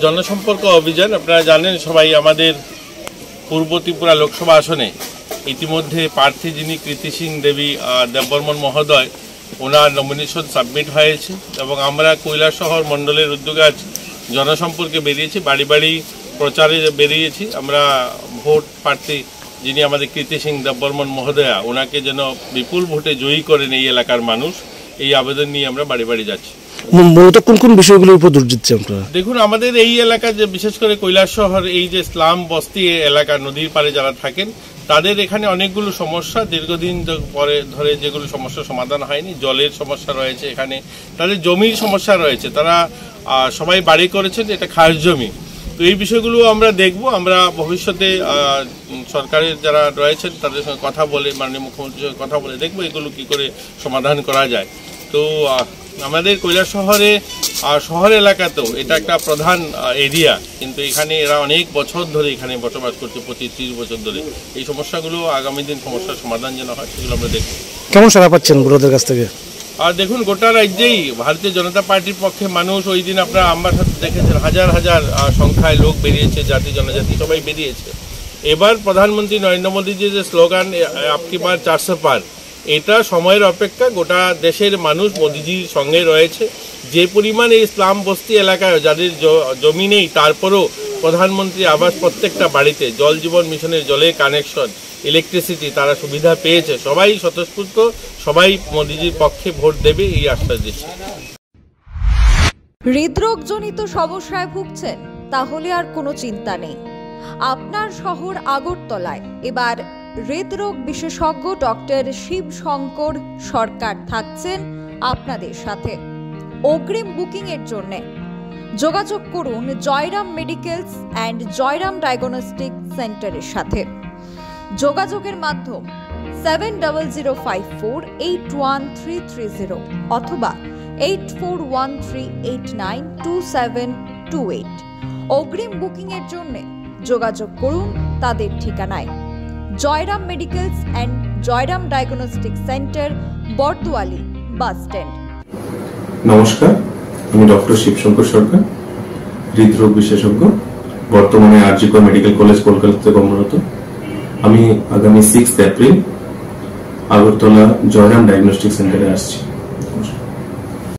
জনসম্পর্ক অভিযান আপনারা জানেন সবাই, আমাদের পূর্ব ত্রিপুরা লোকসভা আসনে ইতিমধ্যে প্রার্থী যিনি কৃতি সিং দেববর্মন মহোদয়, ওনার নমিনেশন সাবমিট হয়েছে এবং আমরা কৈলাসহর মণ্ডলের উদ্যোগে আজ জনসম্পর্কে বেরিয়েছি, বাড়ি বাড়ি প্রচারে বেরিয়েছি। আমরা ভোট প্রার্থী যিনি আমাদের কৃতি সিং দেববর্মন মহোদয়া, ওনাকে যেন বিপুল ভোটে জয়ী করেন এই এলাকার মানুষ, এই আবেদন নিয়ে আমরা বাড়ি বাড়ি যাচ্ছি। মূলত কোন কোন বিষয়গুলোর উপর জোর দিচ্ছেন আপনারা? দেখুন, আমাদের এই এলাকা যে বিশেষ করে কৈলাসহর এই যে স্লাম বস্তি এলাকা, নদীর পাড়ে যারা থাকেন, তাদের এখানে অনেকগুলো সমস্যা দীর্ঘদিন ধরে যেগুলো সমস্যার সমাধান হয়নি। জলের সমস্যা রয়েছে, এখানে তাদের জমির সমস্যা রয়েছে, তারা সবাই বাড়ি করেছেন, এটা খাস জমি। তো এই বিষয়গুলো আমরা দেখব, আমরা ভবিষ্যতে সরকারের যারা রয়েছেন তাদের সঙ্গে কথা বলে, মাননীয় মুখ্যমন্ত্রীর সঙ্গে কথা বলে দেখব এগুলো কি করে সমাধান করা যায়। তো আমাদের কৈলাসহরে শহর এলাকাতেও এটা একটা প্রধান এরিয়া, কিন্তু এখানে এরা অনেক বছর ধরে এখানে বসবাস করছে, 25-30 বছর ধরে। এই সমস্যাগুলো আগামী দিন সমস্যার সমাধান যেন হয় সেগুলো আমরা দেখব। কেমন সাড়া পাচ্ছেন ভোটারদের কাছ থেকে? আর দেখুন, গোটা রাজ্যেই ভারতীয় জনতা পার্টির পক্ষে মানুষ, ওই দিন আপনারা আমার সাথে দেখেছেন হাজার হাজার সংখ্যায় লোক বেরিয়েছে, জাতি জনজাতি সবাই বেরিয়েছে। এবার প্রধানমন্ত্রী নরেন্দ্র মোদীজির যে স্লোগান আপকি বার 400 পার, এটা সময়ের অপেক্ষা। গোটা দেশের মানুষ মোদীজির সঙ্গে রয়েছে। যে পরিমাণ এই ইসলাম বস্তি এলাকায় যাদের জমি নেই, তারপরেও প্রধানমন্ত্রী আবাস প্রত্যেকটা বাড়িতে, জল জীবন মিশনের জলের কানেকশন, ইলেকট্রিসিটি তারা সুবিধা পেয়েছে। সবাই স্বতঃস্ফূর্ত, সবাই মোদীজির পক্ষে ভোট দেবে এই আশ্বাস দিচ্ছে। হৃদরোগজনিত সমস্যায় ভুগছেন? তাহলে আর কোনো চিন্তা নেই। আপনার শহর আগরতলায় এবার হৃদরোগ বিশেষজ্ঞ ডক্টর শিব শঙ্কর সরকার থাকছেন আপনাদের সাথে। অগ্রিম বুকিং এর জন্য যোগাযোগ করুন Jairam medicals and Jayram diagnostic সেন্টারের সাথে। যোগাযোগের মাধ্যম 7005481330 অথবা 8413892728। অগ্রিম বুকিং এর জন্য যোগাযোগ করুন তাদের ঠিকানায় Jayram medicals and Jayram diagnostic centre, Bardowali bus stand. নমস্কার, আমি ডক্টর শিবশঙ্কর সরকার, হৃদরোগ বিশেষজ্ঞ, বর্তমানে আরজিকর মেডিকেল কলেজ কলকাতাতে কর্মরত। আমি আগামী 6 এপ্রিল আগরতলা জয়রাম ডায়াগনস্টিক সেন্টারে আসছি।